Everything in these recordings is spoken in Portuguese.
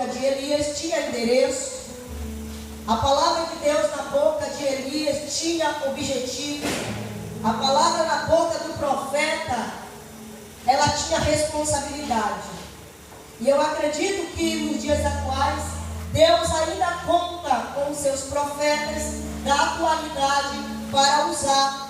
boca de Elias tinha endereço. A palavra de Deus na boca de Elias tinha objetivo. A palavra na boca do profeta, ela tinha responsabilidade. E eu acredito que nos dias atuais, Deus ainda conta com os seus profetas da atualidade para usar.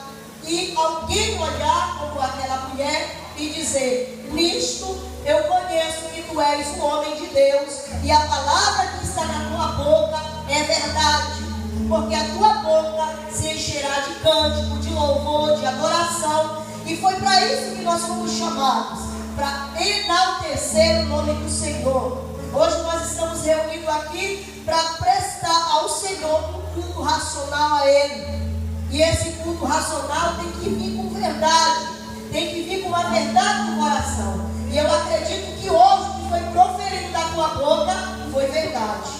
E alguém olhar como aquela mulher e dizer: nisto eu conheço que tu és um homem de Deus, e a palavra que está na tua boca é verdade, porque a tua boca se encherá de cântico, de louvor, de adoração. E foi para isso que nós fomos chamados, para enaltecer o nome do Senhor. Hoje nós estamos reunidos aqui para prestar ao Senhor um culto racional a Ele. E esse culto racional tem que vir com verdade, tem que vir com uma verdade no coração. E eu acredito que hoje o que foi proferido da tua boca foi verdade.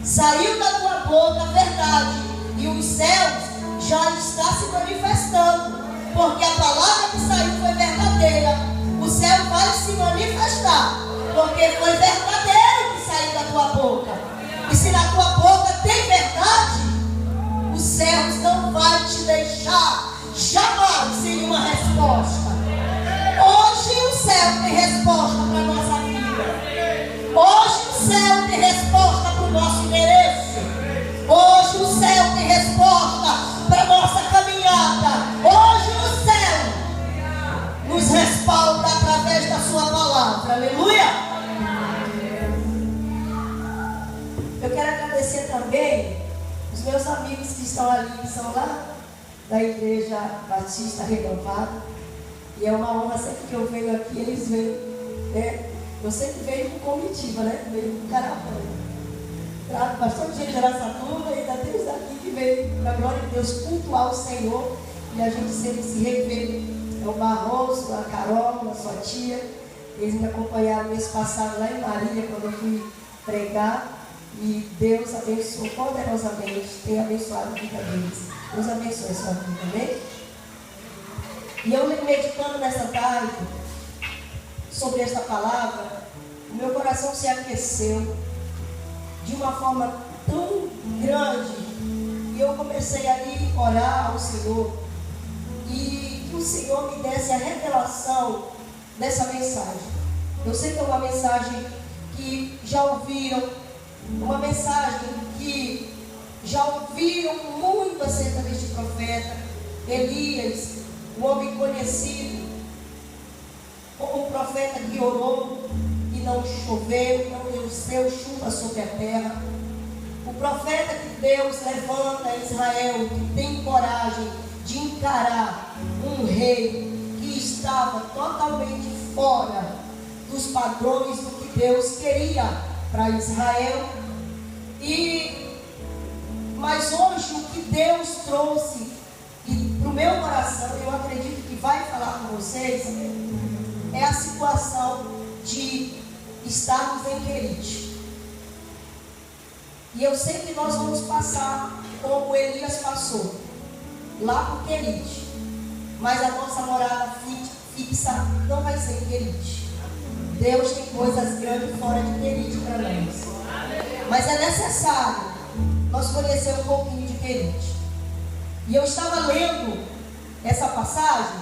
Saiu da tua boca verdade. E os céus já está se manifestando. Porque a palavra que saiu foi verdadeira. O céu vai se manifestar. Porque foi verdadeiro que saiu da tua boca. E se na tua boca tem verdade, os céus não vai te deixar jamais sem uma resposta. Hoje o céu tem resposta para a nossa vida. Hoje o céu tem resposta para o nosso endereço. Hoje o céu tem resposta para a nossa caminhada. Hoje o céu nos respalda através da sua palavra. Aleluia! Eu quero agradecer também os meus amigos que estão ali, que são lá da Igreja Batista Renovada. E é uma honra sempre que eu venho aqui, eles vêm, né? Eu sempre venho com comitiva, né? Venho com caravana. Trago bastante gente de Araçatuba e ainda temos aqui que veio, para a glória de Deus, cultuar o Senhor. E a gente sempre se revê. É o Barroso, a Carol, a sua tia. Eles me acompanharam mês passado lá em Marília, quando eu fui pregar. E Deus abençoou poderosamente, tem abençoado a vida deles. Deus abençoe a sua vida, amém? E eu meditando nessa tarde sobre esta palavra, o meu coração se aqueceu de uma forma tão grande. E eu comecei ali a orar ao Senhor. E que o Senhor me desse a revelação dessa mensagem. Eu sei que é uma mensagem que já ouviram, uma mensagem que já ouviram muito acerca deste profeta Elias, um homem conhecido como um profeta que orou e não choveu, não desceu chuva sobre a terra. O profeta que Deus levanta em Israel, que tem coragem de encarar um rei que estava totalmente fora dos padrões do que Deus queria para Israel. Mas hoje o que Deus trouxe para o meu coração, eu acredito que vai falar com vocês, é a situação de estarmos em Querite. E eu sei que nós vamos passar como Elias passou, lá por Querite. Mas a nossa morada fixa não vai ser em Querite. Deus tem coisas grandes fora de Querite para nós. Mas é necessário nós conhecer um pouquinho de Querite. E eu estava lendo essa passagem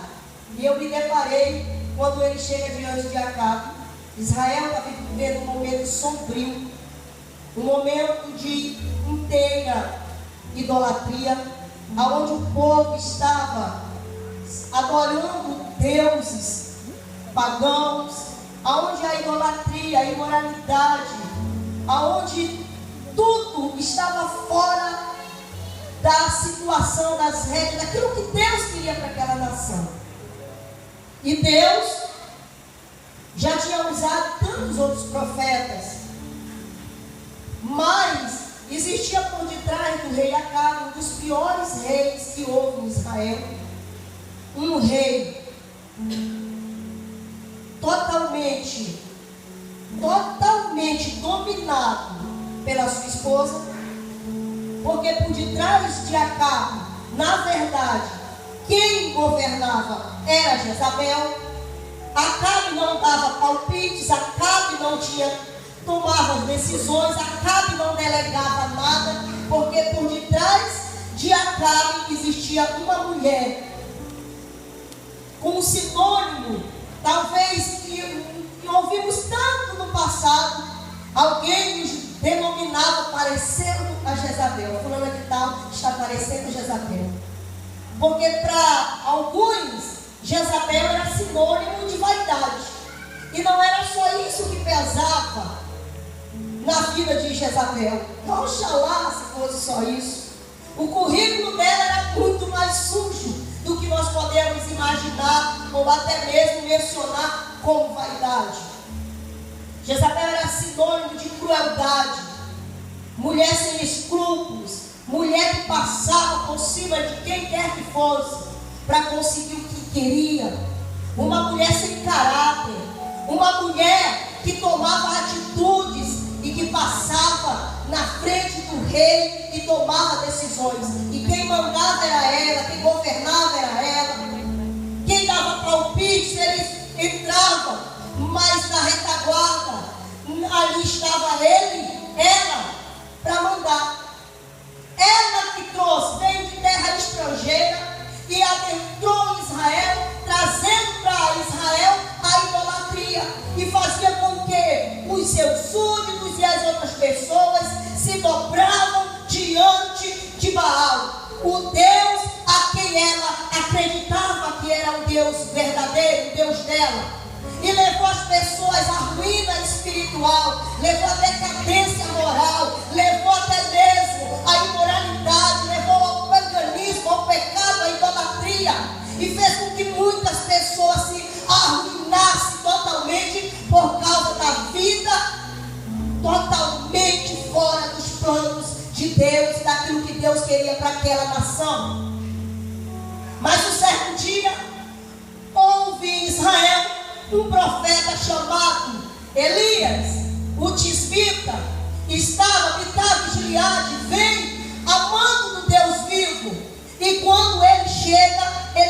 e eu me deparei quando ele chega diante de Acabe. Israel está vivendo um momento sombrio, um momento de inteira idolatria, aonde o povo estava adorando deuses pagãos, aonde a idolatria, a imoralidade, aonde tudo estava fora da situação, das regras, daquilo que Deus queria para aquela nação. E Deus já tinha usado tantos outros profetas, mas existia por detrás do rei Acabe, um dos piores reis que houve em Israel, um rei totalmente dominado pela sua esposa, porque por detrás de Acabe, na verdade, quem governava era Jezabel. Acabe não dava palpites, Acabe não tomava as decisões. Acabe não delegava nada, porque por detrás de Acabe existia uma mulher com um sinônimo, talvez que ouvimos tanto no passado. Alguém nos denominava parecendo a Jezabel. Fulana de tal está parecendo Jezabel. Porque para alguns, Jezabel era sinônimo de vaidade. E não era só isso que pesava na vida de Jezabel. Oxalá se fosse só isso. O currículo dela era muito mais sujo do que nós podemos imaginar ou até mesmo mencionar como vaidade. Jezabel era sinônimo de crueldade, mulher sem escrúpulos, mulher que passava por cima de quem quer que fosse para conseguir o que queria, uma mulher sem caráter, uma mulher que tomava atitudes e que passava na frente do rei e tomava decisões. E quem mandava era ela, quem governava era ela, quem dava palpites, eles entravam, mas na retaguarda, ali estava ela, para mandar. Ela que trouxe, veio de terra estrangeira e adentrou Israel, trazendo para Israel a idolatria, e fazia com que os seus súditos e as outras pessoas se dobravam diante de Baal, o Deus a quem ela acreditava que era o Deus verdadeiro, o Deus dela. E levou as pessoas à ruína espiritual, levou à decadência moral, levou até mesmo à imoralidade, levou ao paganismo, ao pecado, à idolatria, e fez com que muitas pessoas se arruinassem totalmente por causa da vida totalmente fora dos planos de Deus, daquilo que Deus queria para aquela nação. Mas um certo dia houve em Israel um profeta chamado Elias, o tisbita, habitava em Gileade, vem amando do Deus vivo. E quando ele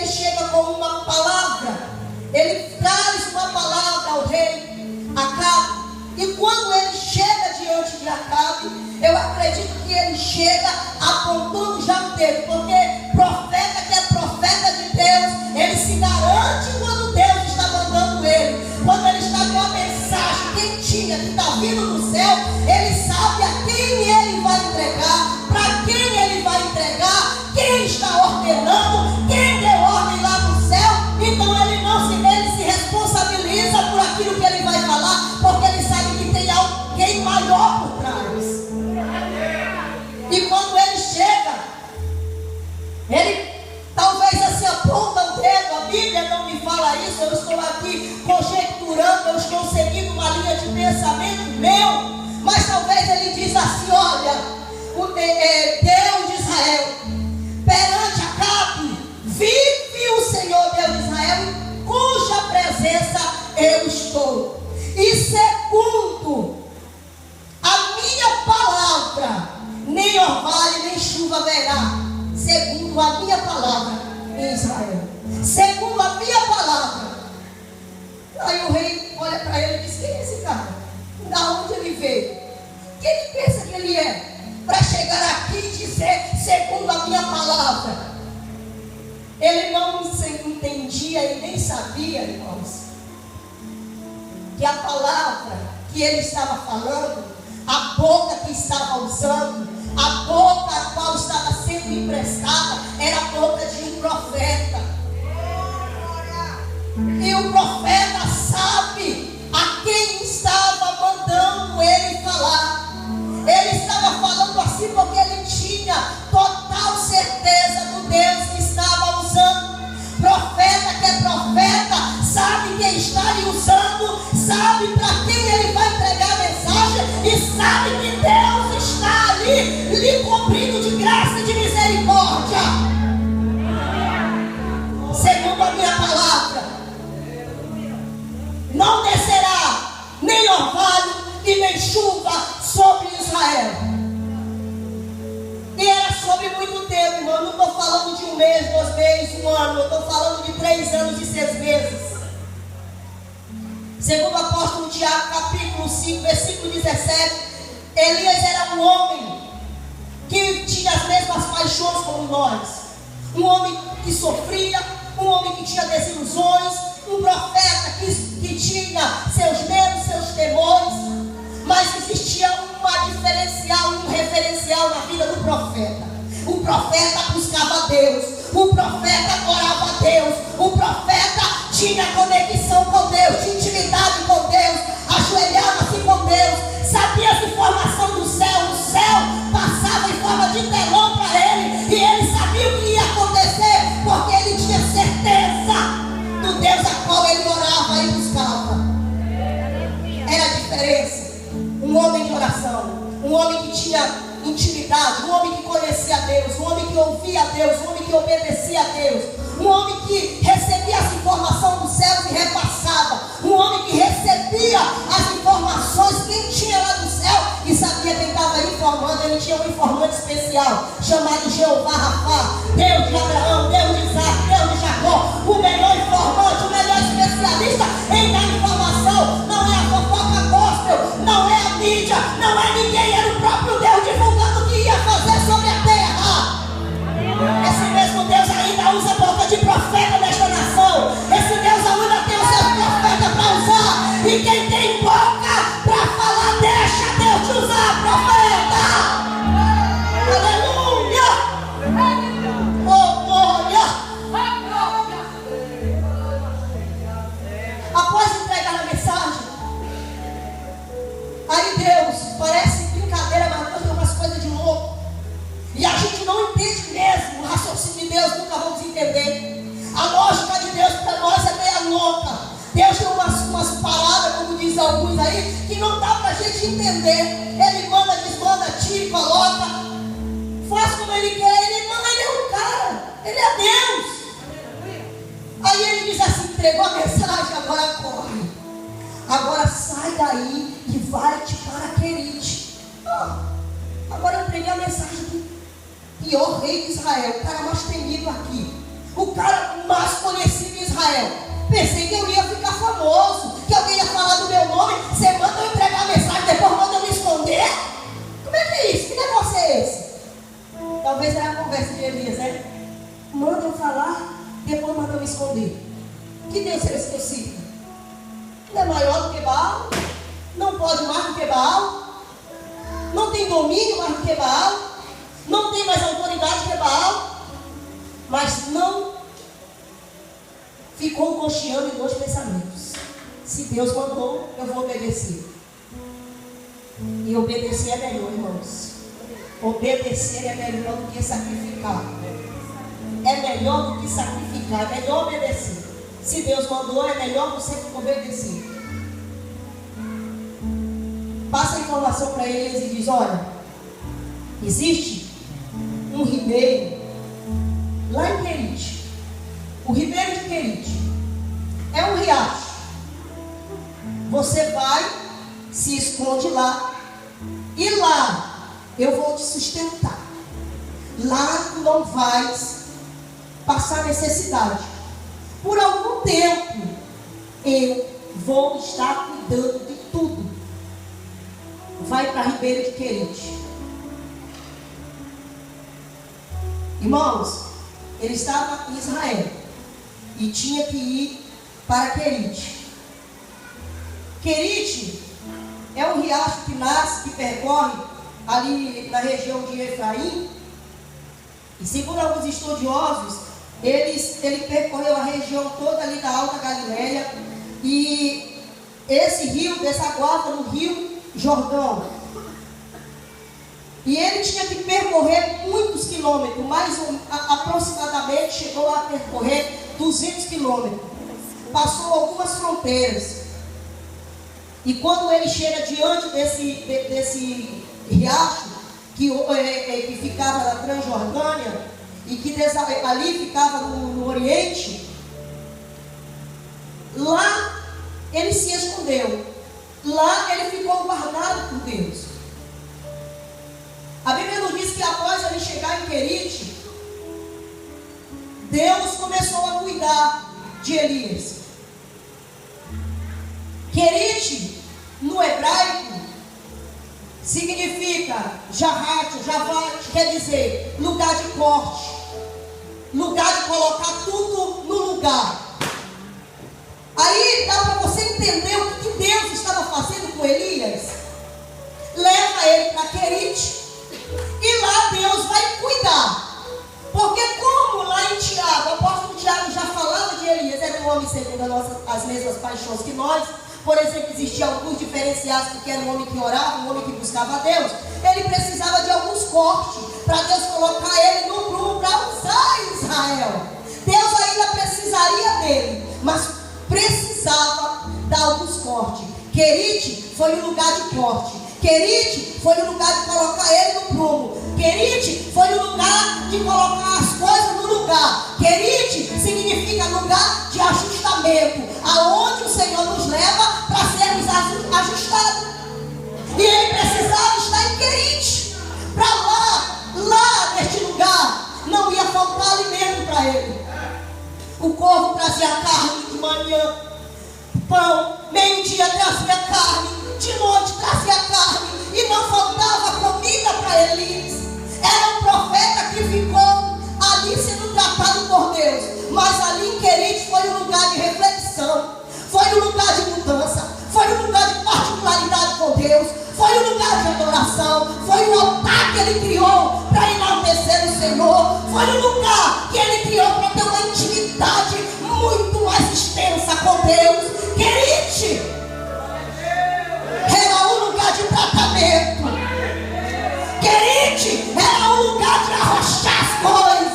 chega com uma palavra, ele traz uma palavra ao rei Acabe. E quando ele chega diante de Acabe, eu acredito que ele chega apontando já o dedo, porque profeta que é profeta de Deus, ele se garante quando Deus está mandando ele. Quando ele está com uma mensagem quentinha que está vindo do céu, ele sabe a quem ele vai entregar, para quem ele vai entregar, quem está ordenando, quem deu ordem lá no céu. Então ele se responsabiliza por aquilo que ele vai falar, porque ele sabe que tem alguém maior por trás. E quando ele chega, ele talvez assim aponta o dedo. A Bíblia não me fala isso, eu estou aqui conjecturando, eu estou seguindo uma linha de pensamento meu, mas talvez ele diz assim: olha, o Deus de Israel, perante Acabe vive o Senhor Deus de Israel, em cuja presença eu estou, e segundo a minha palavra, nem orvalho nem chuva haverá, segundo a minha palavra em Israel, segundo a minha palavra. Aí o rei olha para ele e diz: quem é esse cara? Da onde ele veio? Quem ele pensa que ele é? Para chegar aqui e dizer segundo a minha palavra. Ele não entendia e nem sabia, irmãos, que a palavra que ele estava falando, a boca que estava usando, a boca a qual estava sendo emprestada, era a boca de um profeta. E o profeta sabe a quem estava mandando ele falar. Ele estava falando assim porque ele tinha total certeza do Deus que estava usando. Profeta que é profeta, sabe quem está lhe usando, sabe para quem ele vai entregar a mensagem, e sabe que Deus está ali lhe cobrindo de graça e de misericórdia. Segundo a minha palavra, não descerá nem orvalho e nem chuva sobre Israel. E era sobre muito tempo, irmão. Eu não estou falando de um mês, 2 meses, 1 ano. Eu estou falando de 3 anos e 6 meses. Segundo o apóstolo Tiago, capítulo 5, versículo 17, Elias era um homem que tinha as mesmas paixões como nós. Um homem que sofria, um homem que tinha desilusões, um profeta que tinha seus medos, seus temores. Mas existia um referencial na vida do profeta. O profeta buscava Deus, o profeta orava a Deus, o profeta tinha conexão com Deus, tinha intimidade com Deus, ajoelhava-se com Deus, sabia as informações do céu, o céu passava em forma de telão para ele, e ele sabia o que ia acontecer, porque ele tinha certeza do Deus a qual ele orava e buscava. Era a diferença. Um homem de oração, um homem que tinha intimidade, um homem que conhecia a Deus, um homem que ouvia a Deus, um homem que obedecia a Deus, um homem que recebia as informações do céu e repassava, um homem que recebia as informações, quem tinha lá do céu e sabia quem estava informando. Ele tinha um informante especial chamado Jeová Rafá, Deus de Abraão, Deus de Isaac, Deus de Jacó, o melhor informante, o melhor especialista em dar informação. Não é a fofoca gospel, não é a mídia, não é ninguém, era o próprio Deus divulgando o que ia fazer sobre a terra. Esse mesmo Deus ainda usa a boca de profeta nesta nação. Esse Deus ainda tem os seus profetas para usar. E quem tem boca para falar, deixa Deus te usar, profeta. Aleluia. Oh, glória. Após entregar a mensagem, aí Deus, parece brincadeira, mas Deus tem umas coisas de louco. E a gente não entende mesmo. O raciocínio de Deus nunca vamos entender. A lógica de Deus para nós é meio louca. Deus tem umas paradas, como diz alguns aí, que não dá para a gente entender. Ele manda, desmanda, tira e coloca. Faz como ele quer. Ele é um cara. Ele é Deus. Aí ele diz assim, entregou a mensagem, agora corre. Agora sai daí e vai-te para Querite. Agora eu entreguei a mensagem do pior rei de Israel, o cara mais temido aqui, o cara mais conhecido em Israel. Pensei que eu ia ficar famoso, que alguém ia falar do meu nome. Você manda eu entregar a mensagem, depois manda eu me esconder? Como é que é isso? Que negócio é esse? Talvez era a conversa de Elias, né? Manda eu falar, depois manda eu me esconder. Que Deus é esse que eu cito? Não é maior do que Baal? Não pode mais do que Baal? Não tem domínio mais do que Baal? Não tem mais autoridade que Baal? Mas não ficou cocheando em dois pensamentos. Se Deus mandou, eu vou obedecer. E obedecer é melhor, irmãos. Obedecer é melhor do que sacrificar. É melhor do que sacrificar. É melhor obedecer. Se Deus mandou, é melhor você obedecer. Passa a informação para eles e diz, olha, existe um ribeiro lá em Querite. O ribeiro de Querite é um riacho. Você vai, se esconde lá, e lá eu vou te sustentar. Lá tu não vais passar necessidade. Por algum tempo eu vou estar cuidando de tudo. Vai para Ribeiro de Querite. Irmãos, ele estava em Israel e tinha que ir para Querite. Querite é um riacho que nasce, que percorre ali na região de Efraim. E segundo alguns estudiosos, ele percorreu a região toda ali da Alta Galileia. E esse rio desaguava no rio Jordão. E ele tinha que percorrer muitos quilômetros, aproximadamente chegou a percorrer 200 quilômetros. Passou algumas fronteiras. E quando ele chega diante desse riacho, que ficava na Transjordânia, e que ali ficava no Oriente, lá ele se escondeu. Lá ele ficou guardado por Deus. A Bíblia nos diz que após ele chegar em Querite, Deus começou a cuidar de Elias. Querite, no hebraico, significa Javat, quer dizer lugar de corte, lugar de colocar tudo no lugar. Aí dá para você entender o que Deus estava fazendo com Elias. Leva ele para Querite e lá Deus vai cuidar. Porque como lá em Tiago, o apóstolo Tiago já falava de Elias, era um homem segundo as mesmas paixões que nós. Por exemplo, existiam alguns diferenciais, porque era um homem que orava, um homem que buscava a Deus. Ele precisava de alguns cortes para Deus colocar ele no prumo para usar Israel. Deus ainda precisaria dele, mas precisava dar alguns cortes. Querite foi o lugar de corte. Querite foi o lugar de colocar ele no prumo. Querite foi o lugar de colocar as coisas no lugar. Querite significa lugar de ajustamento, aonde o Senhor nos leva para sermos ajustados. E ele precisava estar em Querite. Para lá neste lugar, não ia faltar alimento para ele. O corvo trazia carne de manhã, pão, meio-dia trazia carne, de noite trazia carne, e não faltava comida para Elias. Era um profeta que ficou ali sendo tratado por Deus, mas ali em Querite foi um lugar de reflexão, foi um lugar de mudança, foi um lugar de particularidade com Deus, foi um lugar de adoração, foi um altar que ele criou para enaltecer o Senhor, foi um lugar que ele criou para ter uma intimidade muito mais extensa com Deus. Querite era um lugar de tratamento. Querite era um lugar de arrochar as coisas.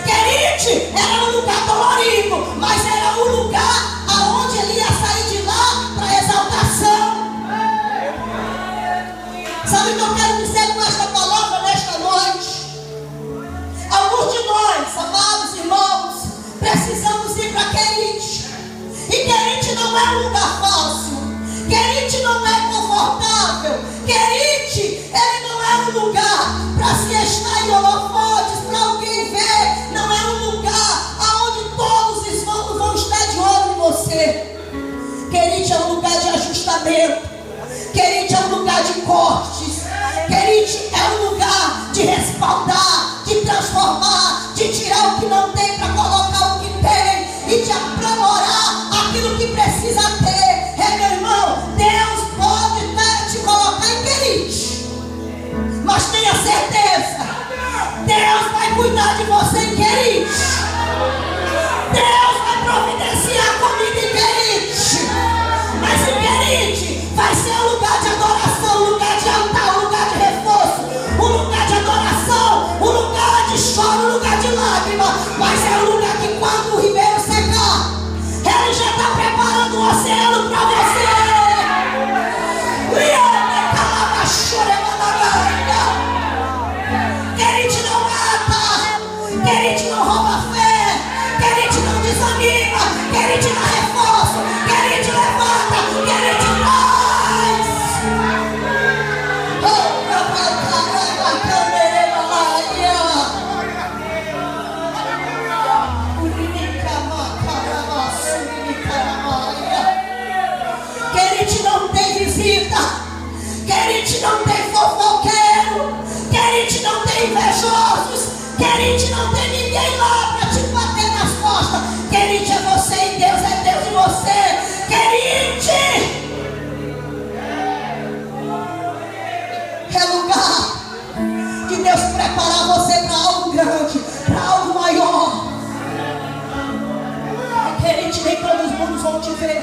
Querite era um lugar dolorido, mas era um lugar aonde ele ia sair de lá para exaltação. Sabe o que eu quero dizer com esta palavra nesta noite? Alguns de nós, amados irmãos, precisamos ir para Querite. E Querite não é um lugar fácil. Querite não é confortável. Querite, ele não é um lugar para se estar em holofotes, para alguém ver. Não é um lugar aonde todos vão estar de olho em você. Querite é um lugar de ajustamento. Querite é um lugar de cortes. Querite é um lugar de respaldar, de transformar, de tirar o que não tem para colocar o que tem e de aprimorar aquilo que precisa ter. Meu irmão, Deus pode te colocar em Querite, mas tenha certeza, Deus vai cuidar de você em Querite. Deus vai providenciar comida em Querite, mas em Querite vai ser um lugar de adoração, um lugar de altar, um lugar de reforço, um lugar de adoração, um lugar de choro, um lugar de lágrima, mas é um lugar que quando o ribeiro secar, ele já está preparando o oceano para você. Querite não mata, Querite não rouba fé, Querite não desanima, Querite dá reforço, Querite levanta, Querite traz. Querite não tem visita, Querite não tem fofoqueiro, Querite não tem invejosos, Querite não tem ninguém lá para te bater nas costas. Querite é você e Deus é Deus em você. Querite é lugar de Deus preparar você para algo grande, para algo maior. Em Querite nem todos os mundos vão te ver.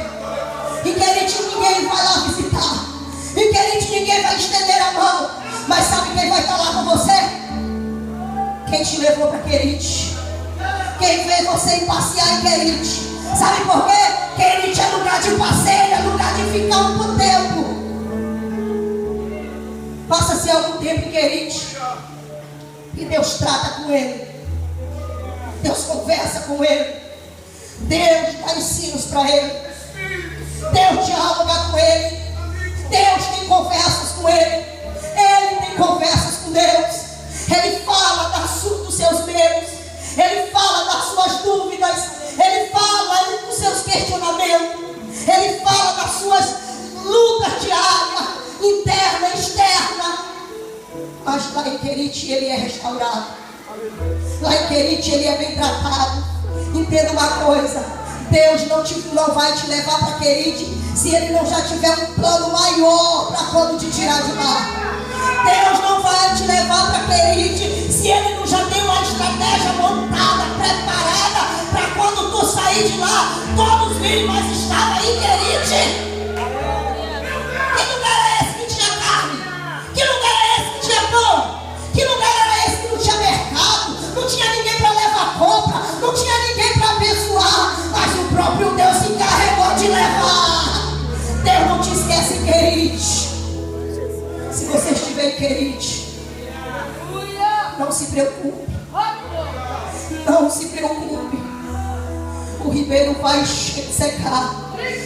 Em Querite ninguém vai lá visitar. Em Querite ninguém vai estender a mão. Mas sabe quem vai estar lá com você? Quem te levou para Querite. Quem fez você ir passear em Querite. Sabe por quê? Querite é lugar de passeio, é lugar de ficar um tempo. Passa-se algum tempo em Querite e Deus trata com ele. Deus conversa com ele. Deus dá ensinos para ele. Deus dialoga com ele. Deus tem conversas com ele. Ele tem conversas com Deus. Ele fala dos seus medos. Ele fala das suas dúvidas. Ele fala dos seus questionamentos. Ele fala das suas lutas diárias, interna e externa. mas lá em Querite ele é restaurado. Lá em Querite ele é bem tratado. Entenda uma coisa: Deus não vai te levar para Querite se Ele não já tiver um plano maior para quando te tirar de lá. Deus não vai te levar para Querite se Ele não já tem uma estratégia montada, preparada, para quando tu sair de lá, todos virem, mas estava em Querite. Que lugar é esse que tinha carne? Que lugar é esse que tinha pão? Que lugar era esse que não tinha mercado? Não tinha ninguém para levar compra, não tinha ninguém para abençoar, mas o próprio Deus se encarregou de levar. Deus não te esquece em Querite. Se você estiver em Querite, não se preocupe. Não se preocupe. O ribeiro vai secar,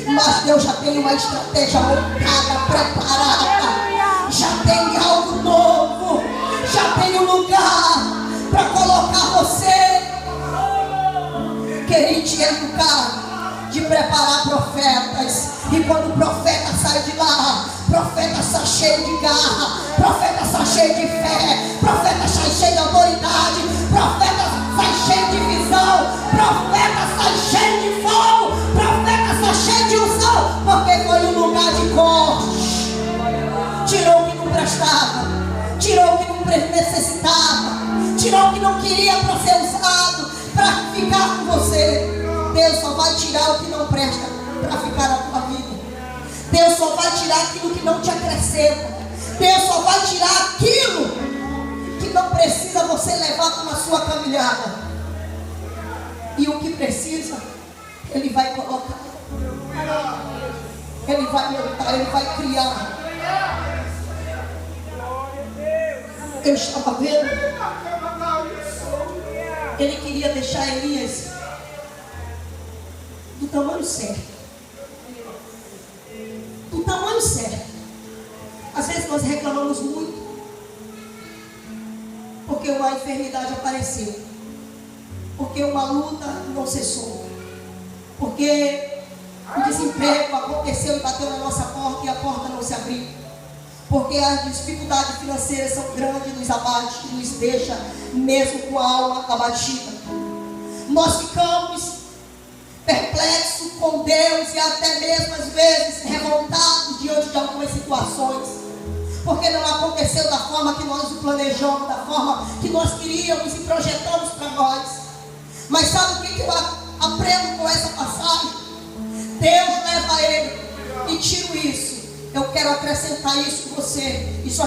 mas Deus já tem uma estratégia montada, preparada. Já tem algo novo. Já tem um lugar para colocar você. Querite é lugar de preparar profetas. E quando o profeta sai de lá, profeta sai cheio de garra, profeta sai cheio de fé, profeta sai cheio de autoridade, profeta sai cheio de visão, profeta sai cheio de fogo, profeta sai cheio de unção, porque foi um lugar de corte. Tirou o que não prestava, tirou o que não necessitava, tirou o que não queria para ser usado, para ficar com você. Deus só vai tirar o que não presta para ficar na tua vida. Deus só vai tirar aquilo que não te acrescenta. Deus só vai tirar aquilo que não precisa você levar na sua caminhada. E o que precisa, Ele vai colocar. Ele vai montar, Ele vai criar. Eu estava vendo, Ele queria deixar Elias do tamanho certo. Do tamanho certo. Às vezes nós reclamamos muito porque uma enfermidade apareceu, porque uma luta não cessou, porque o desemprego aconteceu e bateu na nossa porta e a porta não se abriu, porque as dificuldades financeiras são grandes, nos abate, nos deixa mesmo com a alma abatida. Nós ficamos perplexos com Deus e até mesmo às vezes revoltados diante de algumas situações, porque não aconteceu da forma que nós o planejamos, da forma que nós queríamos e projetamos para nós. Mas sabe o que eu aprendo com essa passagem? Deus leva ele e tiro isso. Eu quero acrescentar isso em você. Isso